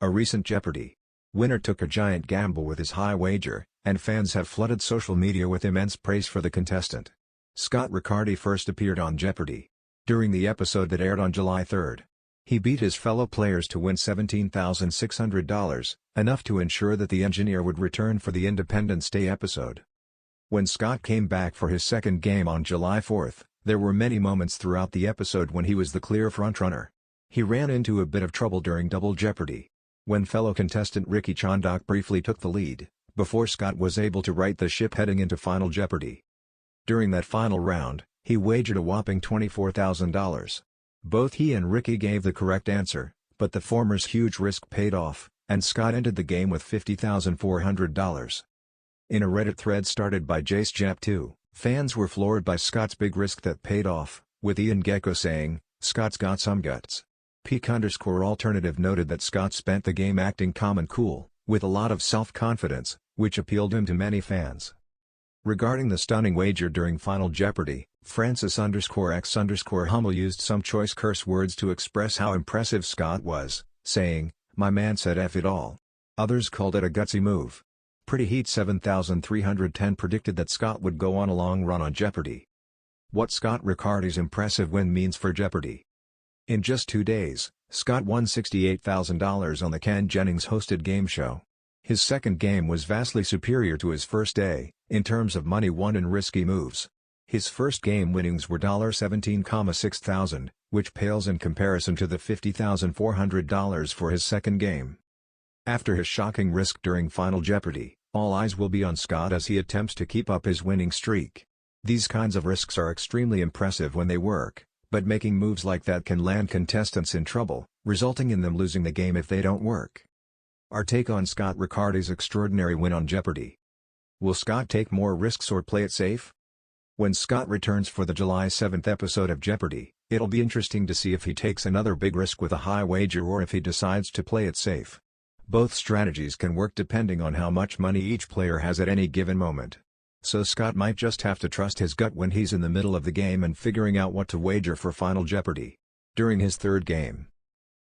A recent Jeopardy! Winner took a giant gamble with his high wager, and fans have flooded social media with immense praise for the contestant. Scott Riccardi first appeared on Jeopardy! During the episode that aired on July 3. He beat his fellow players to win $17,600, enough to ensure that the engineer would return for the Independence Day episode. When Scott came back for his second game on July 4, there were many moments throughout the episode when he was the clear frontrunner. He ran into a bit of trouble during Double Jeopardy! When fellow contestant Ricky Chondock briefly took the lead, before Scott was able to right the ship heading into Final Jeopardy! During that final round, he wagered a whopping $24,000. Both he and Ricky gave the correct answer, but the former's huge risk paid off, and Scott ended the game with $50,400. In a Reddit thread started by JaceJap2, fans were floored by Scott's big risk that paid off, with Ian Gecko saying, "Scott's got some guts." Peak_alternative noted that Scott spent the game acting calm and cool, with a lot of self-confidence, which appealed him to many fans. Regarding the stunning wager during Final Jeopardy!, Francis_X_Hummel used some choice curse words to express how impressive Scott was, saying, "My man said F it all." Others called it a gutsy move. Pretty Heat 7310 predicted that Scott would go on a long run on Jeopardy! What Scott Riccardi's impressive win means for Jeopardy! In just 2 days, Scott won $68,000 on the Jennings hosted game show. His second game was vastly superior to his first day, in terms of money won and risky moves. His first game winnings were $17,6 thousand, which pales in comparison to the $50,400 for his second game. After his shocking risk during Final Jeopardy!, all eyes will be on Scott as he attempts to keep up his winning streak. These kinds of risks are extremely impressive when they work, but making moves like that can land contestants in trouble, resulting in them losing the game if they don't work. Our take on Scott Riccardi's extraordinary win on Jeopardy! Will Scott take more risks or play it safe? When Scott returns for the July 7 episode of Jeopardy!, it'll be interesting to see if he takes another big risk with a high wager or if he decides to play it safe. Both strategies can work depending on how much money each player has at any given moment. So Scott might just have to trust his gut when he's in the middle of the game and figuring out what to wager for Final Jeopardy! During his third game.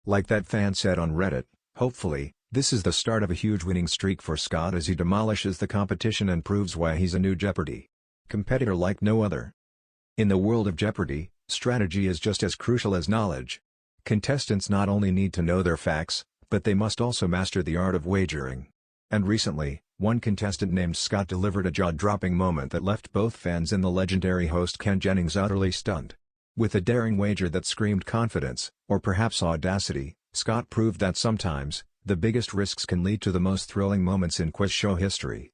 Like that fan said on Reddit, hopefully, this is the start of a huge winning streak for Scott as he demolishes the competition and proves why he's a new Jeopardy! Competitor like no other. In the world of Jeopardy! Strategy is just as crucial as knowledge. Contestants not only need to know their facts, but they must also master the art of wagering. And recently, one contestant named Scott delivered a jaw-dropping moment that left both fans and the legendary host Jennings utterly stunned. With a daring wager that screamed confidence, or perhaps audacity, Scott proved that sometimes, the biggest risks can lead to the most thrilling moments in quiz show history.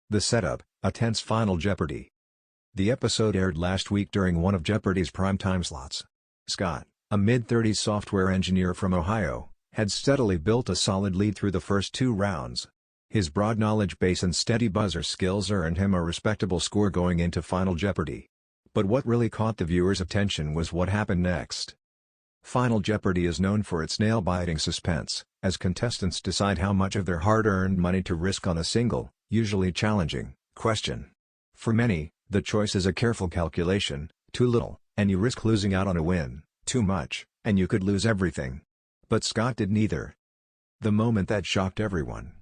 The setup: a tense Final Jeopardy! The episode aired last week during one of Jeopardy's primetime slots. Scott, a mid-30s software engineer from Ohio, had steadily built a solid lead through the first 2 rounds. His broad knowledge base and steady buzzer skills earned him a respectable score going into Final Jeopardy! But what really caught the viewers' attention was what happened next. Final Jeopardy! Is known for its nail-biting suspense, as contestants decide how much of their hard-earned money to risk on a single, usually challenging, question. For many, the choice is a careful calculation: too little, and you risk losing out on a win; too much, and you could lose everything. But Scott did neither. The moment that shocked everyone.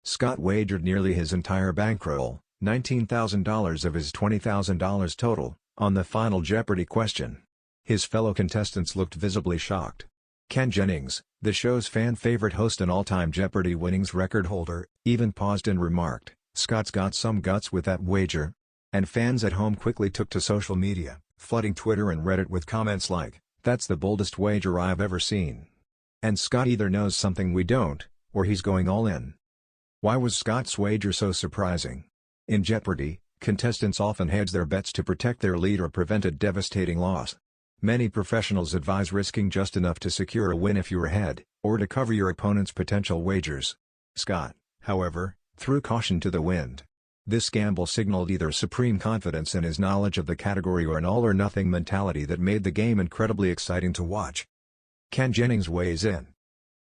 Scott wagered nearly his entire bankroll, $19,000 of his $20,000 total, on the Final Jeopardy! Question. His fellow contestants looked visibly shocked. Jennings, the show's fan-favorite host and all-time Jeopardy! Winnings record holder, even paused and remarked, "Scott's got some guts with that wager." And fans at home quickly took to social media, flooding Twitter and Reddit with comments like, "That's the boldest wager I've ever seen." And Scott either knows something we don't, or he's going all in. Why was Scott's wager so surprising? In Jeopardy! Contestants often hedge their bets to protect their lead or prevent a devastating loss. Many professionals advise risking just enough to secure a win if you're ahead, or to cover your opponent's potential wagers. Scott, however, threw caution to the wind. This gamble signaled either supreme confidence in his knowledge of the category or an all-or-nothing mentality that made the game incredibly exciting to watch. Jennings weighs in.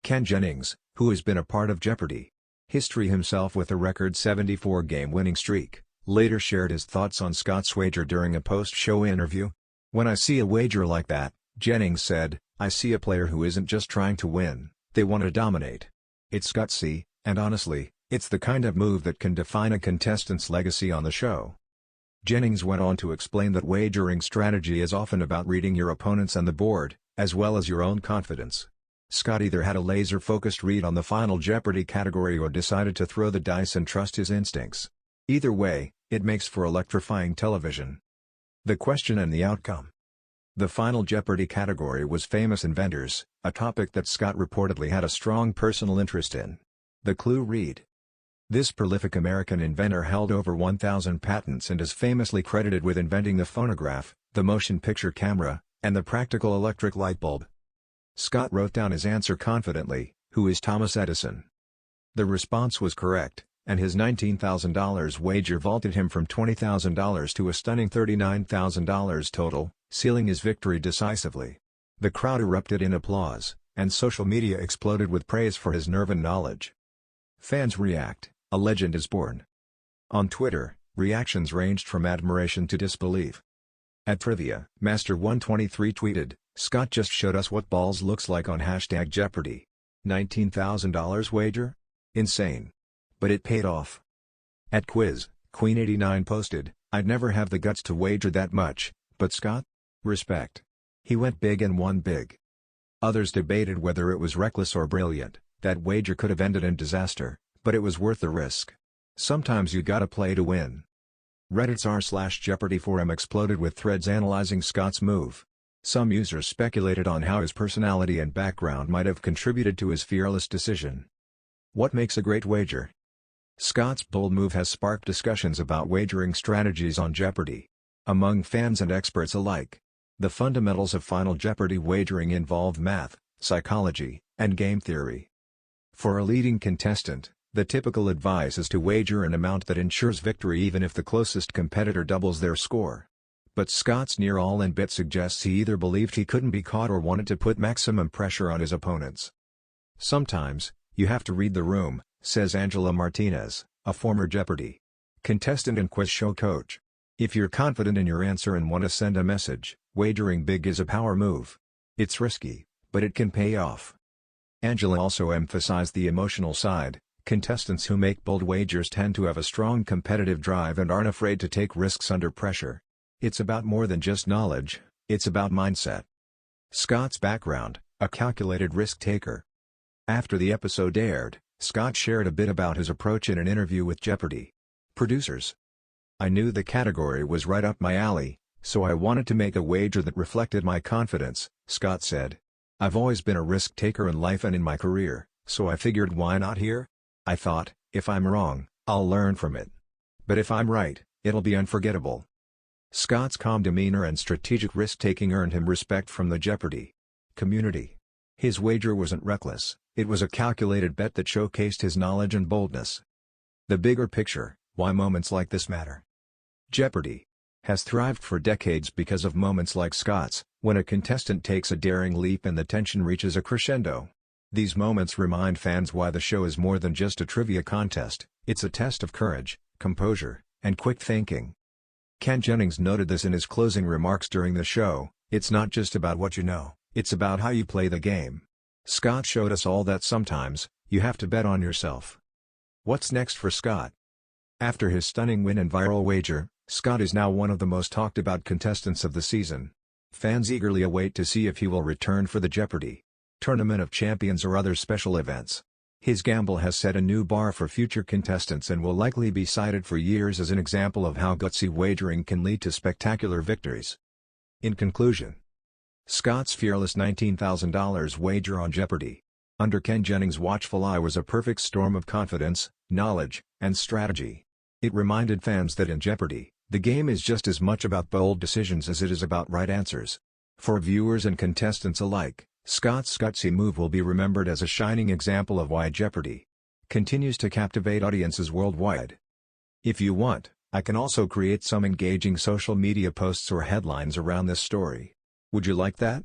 Jennings, who has been a part of Jeopardy! History himself with a record 74-game winning streak, later shared his thoughts on Scott's wager during a post-show interview. "When I see a wager like that," Jennings said, "I see a player who isn't just trying to win, they want to dominate. It's gutsy, and honestly, it's the kind of move that can define a contestant's legacy on the show. Jennings went on to explain that wagering strategy is often about reading your opponents and the board, as well as your own confidence. Scott either had a laser-focused read on the final Jeopardy category or decided to throw the dice and trust his instincts. Either way, it makes for electrifying television. The question and the outcome. The final Jeopardy category was famous inventors, a topic that Scott reportedly had a strong personal interest in. The clue read. This prolific American inventor held over 1,000 patents and is famously credited with inventing the phonograph, the motion picture camera, and the practical electric light bulb. Scott wrote down his answer confidently, "Who is Thomas Edison?" The response was correct, and his $19,000 wager vaulted him from $20,000 to a stunning $39,000 total, sealing his victory decisively. The crowd erupted in applause, and social media exploded with praise for his nerve and knowledge. Fans react, a legend is born. On Twitter, reactions ranged from admiration to disbelief. At Trivia, Master123 tweeted, "Scott just showed us what balls looks like on #Jeopardy. $19,000 wager? Insane. But it paid off." At Quiz, Queen89 posted, "I'd never have the guts to wager that much, but Scott? Respect. He went big and won big." Others debated whether it was reckless or brilliant. That wager could have ended in disaster, but it was worth the risk. Sometimes you gotta play to win. Reddit's r/Jeopardy forum exploded with threads analyzing Scott's move. Some users speculated on how his personality and background might have contributed to his fearless decision. What makes a great wager? Scott's bold move has sparked discussions about wagering strategies on Jeopardy! Among fans and experts alike. The fundamentals of Final Jeopardy wagering involve math, psychology, and game theory. For a leading contestant, the typical advice is to wager an amount that ensures victory even if the closest competitor doubles their score. But Scott's near all-in bet suggests he either believed he couldn't be caught or wanted to put maximum pressure on his opponents. "Sometimes, you have to read the room," says Angela Martinez, a former Jeopardy! Contestant and quiz show coach. "If you're confident in your answer and want to send a message, wagering big is a power move. It's risky, but it can pay off." Angela also emphasized the emotional side. Contestants who make bold wagers tend to have a strong competitive drive and aren't afraid to take risks under pressure. It's about more than just knowledge, it's about mindset. Scott's background, a calculated risk-taker. After the episode aired, Scott shared a bit about his approach in an interview with Jeopardy! Producers. "I knew the category was right up my alley, so I wanted to make a wager that reflected my confidence," Scott said. "I've always been a risk-taker in life and in my career, so I figured why not here? I thought, if I'm wrong, I'll learn from it. But if I'm right, it'll be unforgettable." Scott's calm demeanor and strategic risk-taking earned him respect from the Jeopardy! Community. His wager wasn't reckless, it was a calculated bet that showcased his knowledge and boldness. The bigger picture, why moments like this matter. Jeopardy! Has thrived for decades because of moments like Scott's, when a contestant takes a daring leap and the tension reaches a crescendo. These moments remind fans why the show is more than just a trivia contest, it's a test of courage, composure, and quick thinking. Ken Jennings noted this in his closing remarks during the show, "It's not just about what you know, it's about how you play the game." Scott showed us all that sometimes, you have to bet on yourself. What's next for Scott? After his stunning win and viral wager, Scott is now one of the most talked about contestants of the season. Fans eagerly await to see if he will return for the Jeopardy! Tournament of Champions or other special events. His gamble has set a new bar for future contestants and will likely be cited for years as an example of how gutsy wagering can lead to spectacular victories. In conclusion, Scott's fearless $19,000 wager on Jeopardy! Under Ken Jennings' watchful eye was a perfect storm of confidence, knowledge, and strategy. It reminded fans that in Jeopardy! The game is just as much about bold decisions as it is about right answers. For viewers and contestants alike, Scott's gutsy move will be remembered as a shining example of why Jeopardy! Continues to captivate audiences worldwide. If you want, I can also create some engaging social media posts or headlines around this story. Would you like that?